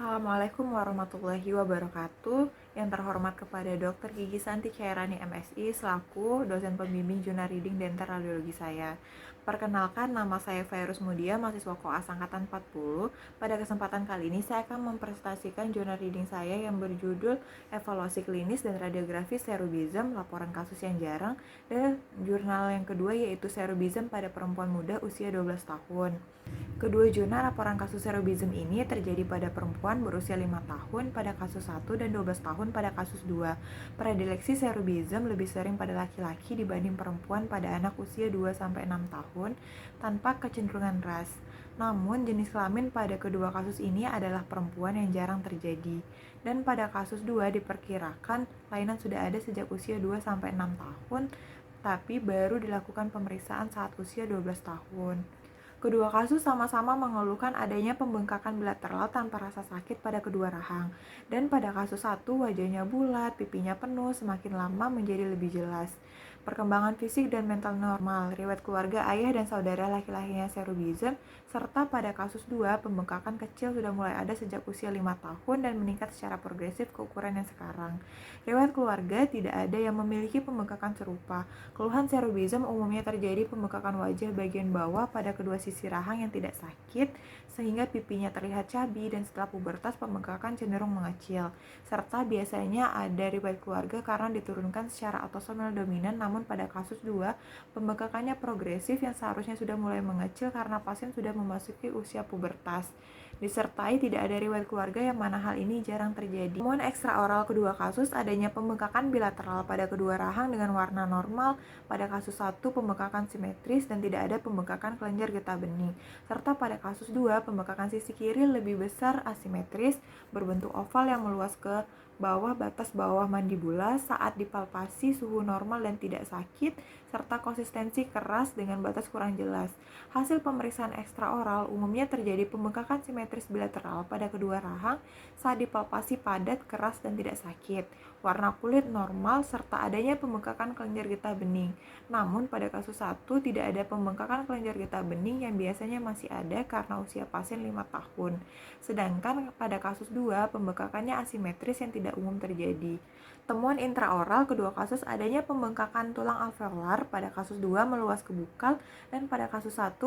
Assalamualaikum warahmatullahi wabarakatuh. Yang terhormat kepada Dr. Gigi Santi Cairani MSI selaku dosen pembimbing jurnal reading dental radiologi saya. Perkenalkan, nama saya Fairuz Mudia, mahasiswa Koas angkatan 40. Pada kesempatan kali ini saya akan mempresentasikan jurnal reading saya yang berjudul Evaluasi Klinis dan Radiografi Serubism, Laporan Kasus yang Jarang, dan jurnal yang kedua yaitu Serubism pada perempuan muda usia 12 tahun. Kedua jurnal laporan kasus serobism ini terjadi pada perempuan berusia 5 tahun pada kasus 1 dan 12 tahun pada kasus 2. Predileksi serobism lebih sering pada laki-laki dibanding perempuan pada anak usia 2-6 tahun tanpa kecenderungan ras. Namun jenis kelamin pada kedua kasus ini adalah perempuan yang jarang terjadi. Dan pada kasus 2 diperkirakan kelainan sudah ada sejak usia 2-6 tahun, tapi baru dilakukan pemeriksaan saat usia 12 tahun. Kedua kasus sama-sama mengeluhkan adanya pembengkakan bilateral tanpa rasa sakit pada kedua rahang. Dan pada kasus 1 wajahnya bulat, pipinya penuh, semakin lama menjadi lebih jelas. Perkembangan fisik dan mental normal, riwayat keluarga ayah dan saudara laki-lakinya serobism, serta pada kasus 2 pembengkakan kecil sudah mulai ada sejak usia 5 tahun dan meningkat secara progresif ke ukuran yang sekarang. Riwayat keluarga tidak ada yang memiliki pembengkakan serupa. Keluhan serobism umumnya terjadi pembengkakan wajah bagian bawah pada kedua sisi rahang yang tidak sakit, sehingga pipinya terlihat cabi, dan setelah pubertas pembengkakan cenderung mengecil. Serta biasanya ada riwayat keluarga karena diturunkan secara autosomal dominan, namun pada kasus 2, pembengkakannya progresif yang seharusnya sudah mulai mengecil karena pasien sudah memasuki usia pubertas. Disertai tidak ada riwayat keluarga yang mana hal ini jarang terjadi. Namun ekstraoral kedua kasus adanya pembengkakan bilateral pada kedua rahang dengan warna normal, pada kasus 1 pembengkakan simetris dan tidak ada pembengkakan kelenjar getah bening. Serta pada kasus 2 pembengkakan sisi kiri lebih besar asimetris, berbentuk oval yang meluas ke bawah batas bawah mandibula saat dipalpasi, suhu normal dan tidak sakit, serta konsistensi keras dengan batas kurang jelas. Hasil pemeriksaan ekstraoral umumnya terjadi pembengkakan simetris bilateral pada kedua rahang saat dipalpasi padat, keras, dan tidak sakit. Warna kulit normal serta adanya pembengkakan kelenjar getah bening. Namun pada kasus 1 tidak ada pembengkakan kelenjar getah bening yang biasanya masih ada karena usia pasien 5 tahun. Sedangkan pada kasus 2 pembengkakannya asimetris yang tidak umum terjadi. Temuan intraoral kedua kasus adanya pembengkakan tulang alveolar, pada kasus 2 meluas ke bukal, dan pada kasus 1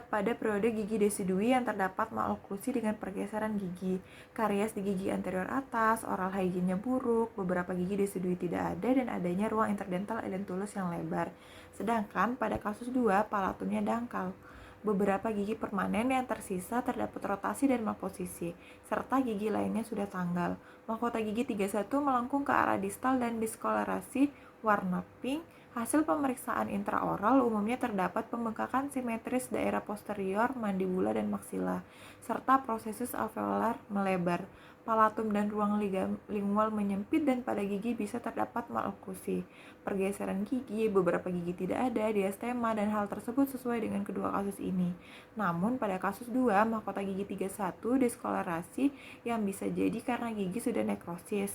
pada periode gigi desidui yang terdapat maloklusi dengan pergeseran gigi, karies di gigi anterior atas, oral hygiene-nya buruk, beberapa gigi desidui tidak ada, dan adanya ruang interdental edentulus yang lebar. Sedangkan pada kasus 2 palatumnya dangkal. Beberapa gigi permanen yang tersisa terdapat rotasi dan malposisi, serta gigi lainnya sudah tanggal. Mahkota gigi 31 melengkung ke arah distal dan diskolerasi warna pink. Hasil pemeriksaan intraoral umumnya terdapat pembengkakan simetris daerah posterior, mandibula, dan maksila, serta prosesus alveolar melebar. Palatum dan ruang lingual menyempit dan pada gigi bisa terdapat maloklusi. Pergeseran gigi, beberapa gigi tidak ada, diastema, dan hal tersebut sesuai dengan kedua kasus ini. Namun pada kasus 2, mahkota gigi 31 diskolerasi yang bisa jadi karena gigi sudah nekrosis.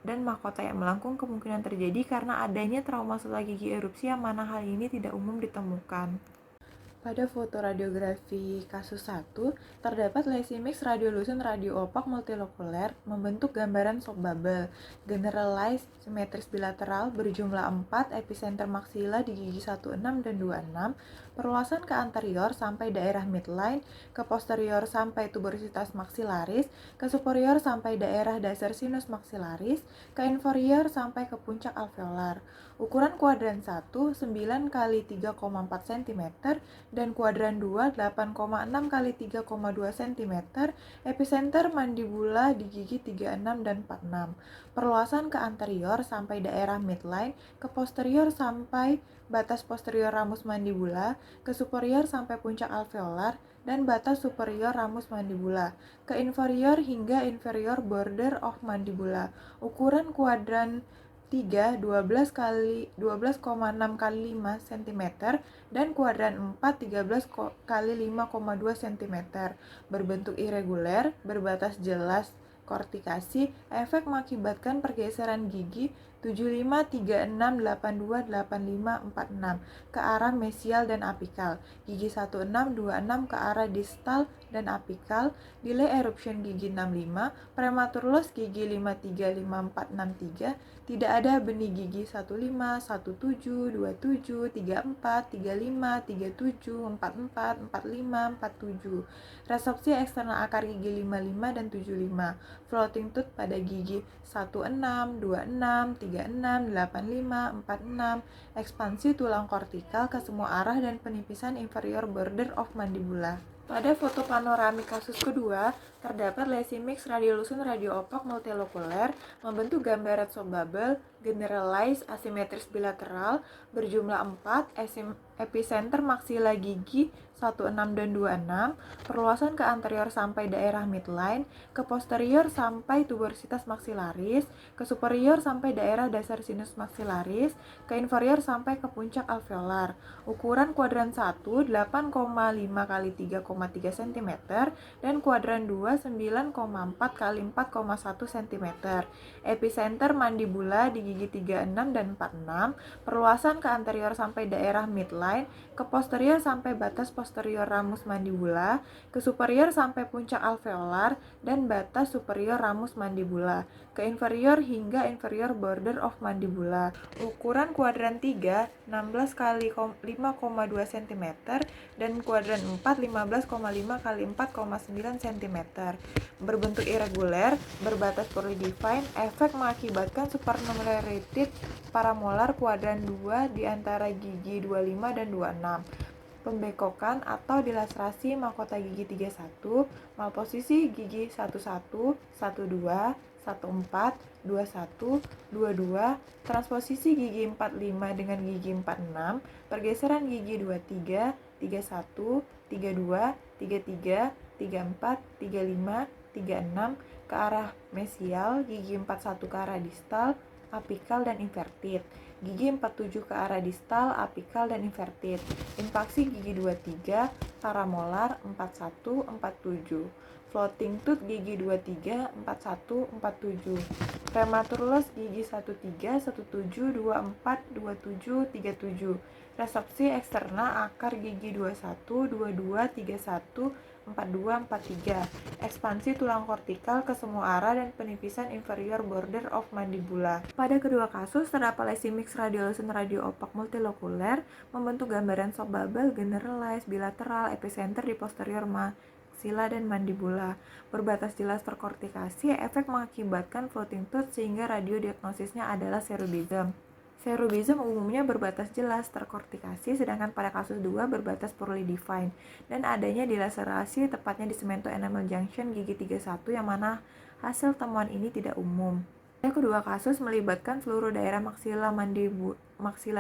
Dan mahkota yang melengkung kemungkinan terjadi karena adanya trauma setelah gigi erupsi yang mana hal ini tidak umum ditemukan. Pada foto radiografi kasus 1, terdapat lesi mix radiolucent radio-opak multilokuler membentuk gambaran soap bubble, generalized simetris bilateral berjumlah 4, epicenter maksila di gigi 16 dan 26, perluasan ke anterior sampai daerah midline, ke posterior sampai tuberositas maksilaris, ke superior sampai daerah dasar sinus maksilaris, ke inferior sampai ke puncak alveolar. Ukuran kuadran 1, 9 x 3,4 cm, dan kuadran 2, 8,6 x 3,2 cm, epicenter mandibula di gigi 36 dan 46, perluasan ke anterior sampai daerah midline, ke posterior sampai batas posterior ramus mandibula, ke superior sampai puncak alveolar, dan batas superior ramus mandibula, ke inferior hingga inferior border of mandibula. Ukuran kuadran 3, 12 kali 12,6 x 5 cm, dan kuadran 4, 13 kali 5,2 cm, berbentuk irreguler, berbatas jelas kortikasi, efek mengakibatkan pergeseran gigi, 7536828546 ke arah mesial dan apikal, gigi 1626 ke arah distal dan apikal, delay eruption gigi 65, prematur loss gigi 535463, tidak ada benih gigi 15, 17, 27, 34, 35, 37, 44, 45, 47. Resopsi eksternal akar gigi 55 dan 75. Floating tooth pada gigi 16, 26, 36, 85, 46. Ekspansi tulang kortikal ke semua arah dan penipisan inferior border of mandibula. Pada foto panoramik kasus kedua, terdapat lesi mix radiolucent radioopak multilokuler membentuk gambaran subbubble generalized asimetris bilateral berjumlah 4, epicenter maksila gigi 16 dan 26, perluasan ke anterior sampai daerah midline, ke posterior sampai tuberositas maksilaris, ke superior sampai daerah dasar sinus maksilaris, ke inferior sampai ke puncak alveolar. Ukuran kuadran 1 8,5 x 3,3 cm dan kuadran 2 9,4 x 4,1 cm. Epicenter mandibula di gigi 36 dan 46, perluasan ke anterior sampai daerah midline, ke posterior sampai batas posterior ramus mandibula, ke superior sampai puncak alveolar dan batas superior ramus mandibula, ke inferior hingga inferior border of mandibula. Ukuran kuadran 3 16 x 5,2 cm dan kuadran 4 15,5 x 4,9 cm. Berbentuk irregular, berbatas poorly defined, efek mengakibatkan supernumerary paramolar kuadran 2 di antara gigi 25 dan 26. Pembekokan atau dilaserasi mahkota gigi 31, malposisi gigi 11, 12, 14, 21, 22, transposisi gigi 45 dengan gigi 46, pergeseran gigi 23, 31, 32, 33, 34, 35, 36 ke arah mesial, gigi 41 ke arah distal, apikal dan inverted, gigi 47 ke arah distal, apikal dan inverted, infaksi gigi 23, paramolar 41, 47, floating tooth gigi 23, 41, 47, prematur loss gigi 13, 17, 24, 27, 37, resopsi eksternal akar gigi 21, 22, 31, 42, 43, ekspansi tulang kortikal ke semua arah dan penipisan inferior border of mandibula. Pada kedua kasus, terdapat lesi mix radiolucent radioopak multilokuler membentuk gambaran subbubble generalized bilateral epicenter di posterior maksila dan mandibula. Berbatas jelas terkortikasi, efek mengakibatkan floating tooth sehingga radiodiagnosisnya adalah cherubism. Cherubism umumnya berbatas jelas terkortikasi, sedangkan pada kasus 2 berbatas poorly defined, dan adanya dilaserasi tepatnya di cemento enamel junction gigi 31 yang mana hasil temuan ini tidak umum. Pada kedua kasus melibatkan seluruh daerah maksila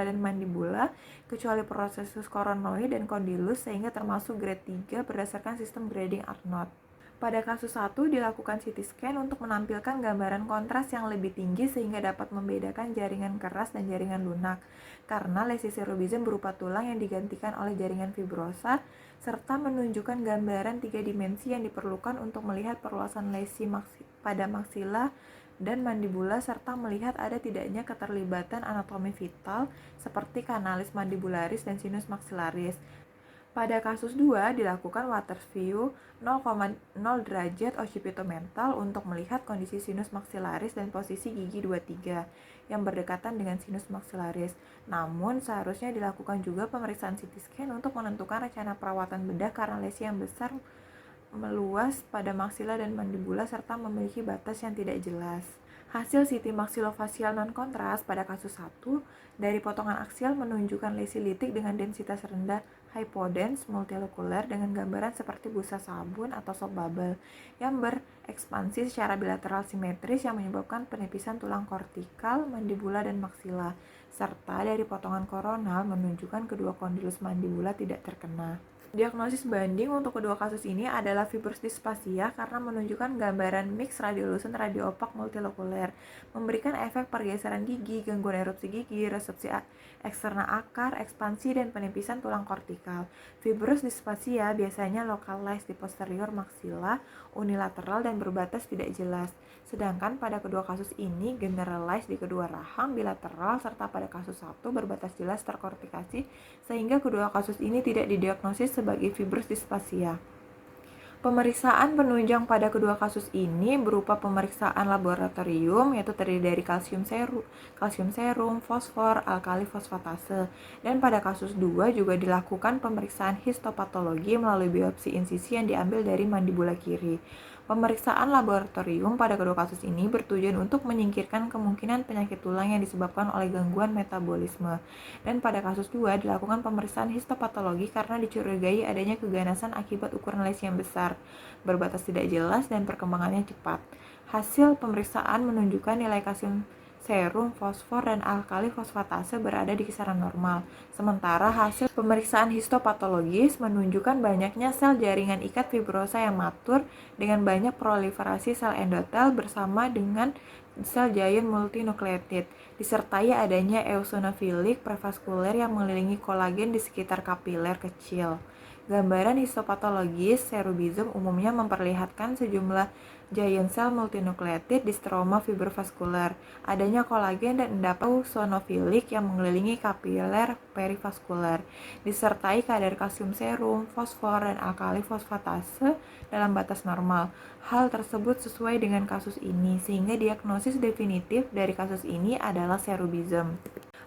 dan mandibula, kecuali prosesus coronoid dan condylus sehingga termasuk grade 3 berdasarkan sistem grading Arnott. Pada kasus 1 dilakukan CT scan untuk menampilkan gambaran kontras yang lebih tinggi sehingga dapat membedakan jaringan keras dan jaringan lunak karena lesi cherubism berupa tulang yang digantikan oleh jaringan fibrosa serta menunjukkan gambaran 3 dimensi yang diperlukan untuk melihat perluasan lesi pada maksila dan mandibula serta melihat ada tidaknya keterlibatan anatomi vital seperti kanalis mandibularis dan sinus maksilaris. Pada kasus 2 dilakukan Waters view 0,0 derajat occipitomental untuk melihat kondisi sinus maksilaris dan posisi gigi 23 yang berdekatan dengan sinus maksilaris. Namun seharusnya dilakukan juga pemeriksaan CT scan untuk menentukan rencana perawatan bedah karena lesi yang besar meluas pada maksila dan mandibula serta memiliki batas yang tidak jelas. Hasil CT maksilofacial non-kontras pada kasus 1 dari potongan aksial menunjukkan lesi litik dengan densitas rendah hypodense multilokuler dengan gambaran seperti busa sabun atau subbubble yang berekspansi secara bilateral simetris yang menyebabkan penipisan tulang kortikal, mandibula, dan maksila, serta dari potongan koronal menunjukkan kedua kondilus mandibula tidak terkena. Diagnosis banding untuk kedua kasus ini adalah fibrous dysplasia karena menunjukkan gambaran mix radiolucent radioopak multilokuler, memberikan efek pergeseran gigi, gangguan erupsi gigi, resepsi eksterna akar, ekspansi, dan penipisan tulang kortikal. Fibrous dysplasia biasanya localized di posterior maxilla, unilateral, dan berbatas tidak jelas. Sedangkan pada kedua kasus ini generalized di kedua rahang bilateral serta pada kasus 1 berbatas jelas terkortikasi sehingga kedua kasus ini tidak didiagnosis sebagai fibrous dysplasia. Pemeriksaan penunjang pada kedua kasus ini berupa pemeriksaan laboratorium yaitu terdiri dari kalsium serum, fosfor, alkali fosfatase. Dan pada kasus 2 juga dilakukan pemeriksaan histopatologi melalui biopsi insisi yang diambil dari mandibula kiri. Pemeriksaan laboratorium pada kedua kasus ini bertujuan untuk menyingkirkan kemungkinan penyakit tulang yang disebabkan oleh gangguan metabolisme. Dan pada kasus 2 dilakukan pemeriksaan histopatologi karena dicurigai adanya keganasan akibat ukuran lesi yang besar, berbatas tidak jelas, dan perkembangannya cepat. Hasil pemeriksaan menunjukkan nilai kalsium serum, fosfor, dan alkali fosfatase berada di kisaran normal. Sementara hasil pemeriksaan histopatologis menunjukkan banyaknya sel jaringan ikat fibrosa yang matur dengan banyak proliferasi sel endotel bersama dengan sel giant multinukleotid, disertai adanya eosinofilik prevaskuler yang mengelilingi kolagen di sekitar kapiler kecil. Gambaran histopatologis serubism umumnya memperlihatkan sejumlah giant cell multinukleotid di stroma fibrovaskular, adanya kolagen dan endapan eosinofilik yang mengelilingi kapiler perivaskular, disertai kadar kalsium serum, fosfor, dan alkali fosfatase dalam batas normal. Hal tersebut sesuai dengan kasus ini, sehingga diagnosis definitif dari kasus ini adalah serubism.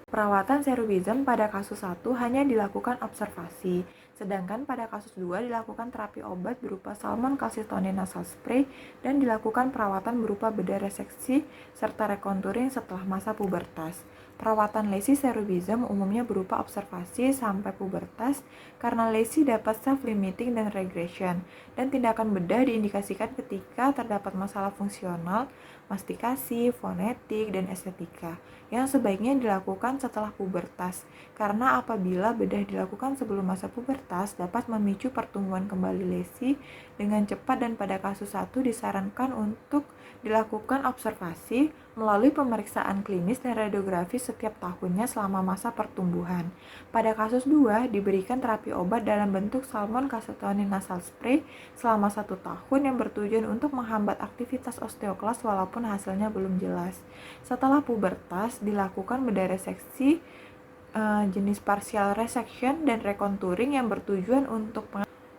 Perawatan serubism pada kasus 1 hanya dilakukan observasi, sedangkan pada kasus 2 dilakukan terapi obat berupa salmon calcitonin nasal spray dan dilakukan perawatan berupa bedah reseksi serta rekonturing setelah masa pubertas. Perawatan lesi serubism umumnya berupa observasi sampai pubertas karena lesi dapat self-limiting dan regression, dan tindakan bedah diindikasikan ketika terdapat masalah fungsional, mastikasi, fonetik, dan estetika yang sebaiknya dilakukan setelah pubertas, karena apabila bedah dilakukan sebelum masa pubertas dapat memicu pertumbuhan kembali lesi dengan cepat, dan pada kasus 1 disarankan untuk dilakukan observasi melalui pemeriksaan klinis dan radiografi setiap tahunnya selama masa pertumbuhan. Pada kasus 2 diberikan terapi obat dalam bentuk salmon calcitonin nasal spray selama 1 tahun yang bertujuan untuk menghambat aktivitas osteoklas walaupun hasilnya belum jelas. Setelah pubertas dilakukan bedah reseksi jenis partial resection dan recontouring yang bertujuan untuk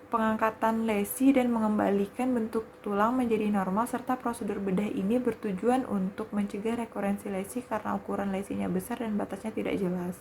pengangkatan lesi dan mengembalikan bentuk tulang menjadi normal, serta prosedur bedah ini bertujuan untuk mencegah rekurensi lesi karena ukuran lesinya besar dan batasnya tidak jelas.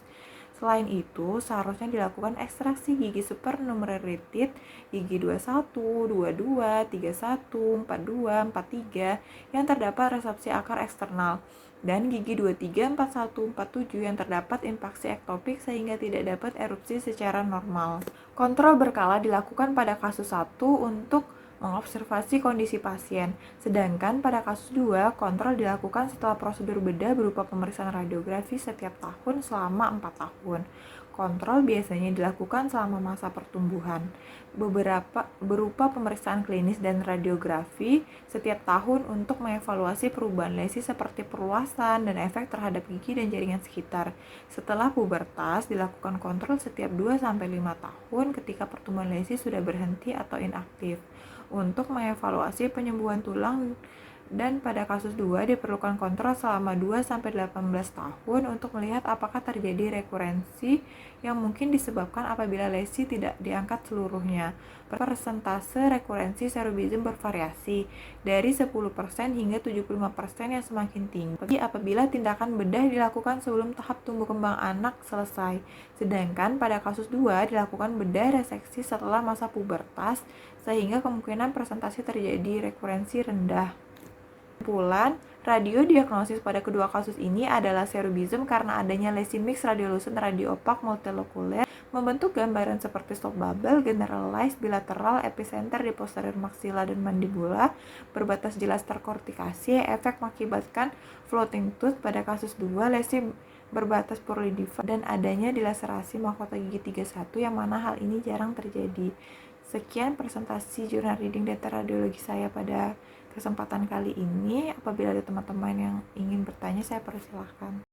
Selain itu, seharusnya dilakukan ekstraksi gigi supernumerarited, gigi 21, 22, 31, 42, 43 yang terdapat resepsi akar eksternal, dan gigi 23, 41, 47 yang terdapat infaksi ektopik sehingga tidak dapat erupsi secara normal. Kontrol berkala dilakukan pada kasus 1 untuk mengobservasi kondisi pasien, sedangkan pada kasus 2 kontrol dilakukan setelah prosedur bedah berupa pemeriksaan radiografi setiap tahun selama 4 tahun. Kontrol biasanya dilakukan selama masa pertumbuhan, berupa pemeriksaan klinis dan radiografi setiap tahun untuk mengevaluasi perubahan lesi seperti perluasan dan efek terhadap gigi dan jaringan sekitar. Setelah pubertas dilakukan kontrol setiap 2-5 tahun ketika pertumbuhan lesi sudah berhenti atau inaktif untuk mengevaluasi penyembuhan tulang, dan pada kasus 2 diperlukan kontrol selama 2-18 tahun untuk melihat apakah terjadi rekurensi yang mungkin disebabkan apabila lesi tidak diangkat seluruhnya. Persentase rekurensi serubism bervariasi dari 10% hingga 75% yang semakin tinggi apabila tindakan bedah dilakukan sebelum tahap tumbuh kembang anak selesai, sedangkan pada kasus 2 dilakukan bedah reseksi setelah masa pubertas sehingga kemungkinan presentasi terjadi rekurensi rendah. Kesimpulan, radiodiagnosis pada kedua kasus ini adalah serubism karena adanya lesi mix radiolucent radioopak multilokuler membentuk gambaran seperti stop bubble, generalized bilateral epicenter di posterior maxilla dan mandibula, berbatas jelas terkortikasi, efek mengakibatkan floating tooth. Pada kasus 2, lesi berbatas Purlidiva dan adanya dilaserasi mahkota gigi 31 yang mana hal ini jarang terjadi. Sekian presentasi jurnal reading data radiologi saya pada kesempatan kali ini. Apabila ada teman-teman yang ingin bertanya, saya persilahkan.